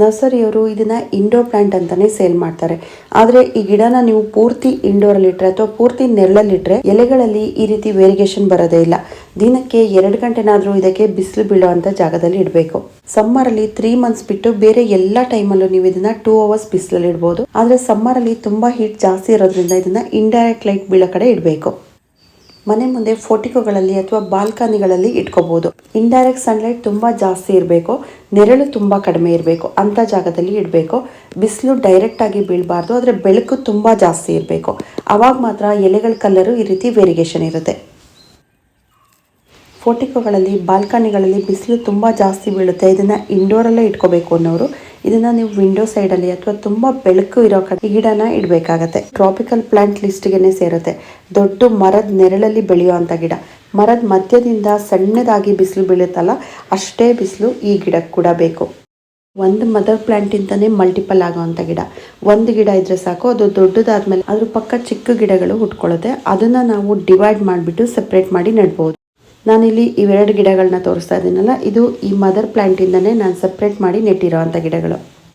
ನರ್ಸರಿಯವರು ಇದನ್ನ indoor plant ಅಂತಾನೆ sale ಮಾಡ್ತಾರೆ. ಆದ್ರೆ ಈ ಗಿಡನ ನೀವು ಪೂರ್ತಿ ಇಂಡೋರ್ ಅಲ್ಲಿ ಇಟ್ರೆ ಅಥವಾ ಪೂರ್ತಿ ನೆರಳಲ್ಲಿಟ್ರೆ ಎಲೆಗಳಲ್ಲಿ ಈ ರೀತಿ ವೇರಿಯೇಷನ್ ಬರೋದೇ ಇಲ್ಲ. ದಿನಕ್ಕೆ 2 ಗಂಟೆನಾದ್ರೂ ಇದಕ್ಕೆ ಬಿಸಿಲು ಬೀಳುವಂತ ಜಾಗದಲ್ಲಿ ಇಡಬೇಕು. ಸಮ್ಮರ್ ಅಲ್ಲಿ 3 ಮಂತ್ಸ್ ಬಿಟ್ಟು ಬೇರೆ ಎಲ್ಲಾ ಟೈಮಲ್ಲೂ ನೀವು ಇದನ್ನ 2 ಅವರ್ಸ್ ಬಿಸಿಲಲ್ಲಿ ಇಡಬಹುದು. ಆದ್ರೆ ಸಮ್ಮರ್ ಅಲ್ಲಿ ತುಂಬಾ ಹೀಟ್ ಜಾಸ್ತಿ ಇರೋದ್ರಿಂದ ಇದನ್ನ ಇಂಡೈರೆಕ್ಟ್ ಲೈಟ್ ಬೀಳೋ ಕಡೆ ಇಡಬೇಕು. ಮನೆ ಮುಂದೆ ಫೋಟಿಕೋಗಳಲ್ಲಿ ಅಥವಾ ಬಾಲ್ಕನಿಗಳಲ್ಲಿ ಇಟ್ಕೋಬಹುದು. ಇಂಡೈರೆಕ್ಟ್ ಸನ್ಲೈಟ್ ತುಂಬಾ ಜಾಸ್ತಿ ಇರಬೇಕು, ನೆರಳು ತುಂಬಾ ಕಡಿಮೆ ಇರಬೇಕು ಅಂತ ಜಾಗದಲ್ಲಿ ಇಡಬೇಕು. ಬಿಸಿಲು ಡೈರೆಕ್ಟ್ ಆಗಿ ಬೀಳಬಾರ್ದು, ಆದರೆ ಬೆಳಕು ತುಂಬಾ ಜಾಸ್ತಿ ಇರಬೇಕು. ಅವಾಗ ಮಾತ್ರ ಎಲೆಗಳ ಕಲರು ಈ ರೀತಿ ವೇರಿಯೇಷನ್ ಇರುತ್ತೆ. ಫೋಟಿಕೋಗಳಲ್ಲಿ ಬಾಲ್ಕನಿಗಳಲ್ಲಿ ಬಿಸಿಲು ತುಂಬ ಜಾಸ್ತಿ ಬೀಳುತ್ತೆ, ಇದನ್ನು ಇಂಡೋರಲ್ಲೇ ಇಟ್ಕೋಬೇಕು ಅನ್ನೋರು ಇದನ್ನು ನೀವು ವಿಂಡೋ ಸೈಡಲ್ಲಿ ಅಥವಾ ತುಂಬ ಬೆಳಕು ಇರೋ ಕಡೆ ಈ ಗಿಡನ ಇಡಬೇಕಾಗತ್ತೆ. ಟ್ರಾಪಿಕಲ್ ಪ್ಲಾಂಟ್ ಲಿಸ್ಟ್ಗೆ ಸೇರುತ್ತೆ. ದೊಡ್ಡ ಮರದ ನೆರಳಲ್ಲಿ ಬೆಳೆಯುವಂಥ ಗಿಡ. ಮರದ ಮಧ್ಯದಿಂದ ಸಣ್ಣದಾಗಿ ಬಿಸಿಲು ಬೀಳುತ್ತಲ್ಲ, ಅಷ್ಟೇ ಬಿಸಿಲು ಈ ಗಿಡಕ್ಕೆ ಕೂಡ ಬೇಕು. ಒಂದು ಮದರ್ ಪ್ಲಾಂಟ್ ಇಂತಾನೆ ಮಲ್ಟಿಪಲ್ ಆಗೋವಂಥ ಗಿಡ. ಒಂದು ಗಿಡ ಇದ್ರೆ ಸಾಕು, ಅದು ದೊಡ್ಡದಾದ್ಮೇಲೆ ಅದ್ರ ಪಕ್ಕ ಚಿಕ್ಕ ಗಿಡಗಳು ಹುಟ್ಕೊಳ್ಳುತ್ತೆ. ಅದನ್ನು ನಾವು ಡಿವೈಡ್ ಮಾಡಿಬಿಟ್ಟು ಸೆಪ್ರೇಟ್ ಮಾಡಿ ನೆಡ್ಬೋದು. ನಾನಿಲ್ಲಿ ಇವೆರಡು ಗಿಡಗಳನ್ನ ತೋರಿಸ್ತಾ ಇದ್ದೀನಲ್ಲ, ಇದು ಈ ಮದರ್ ಪ್ಲಾಂಟಿಂದನೇ ನಾನು ಸಪ್ರೇಟ್ ಮಾಡಿ ನೆಟ್ಟಿರೋ ಅಂಥ ಗಿಡಗಳು.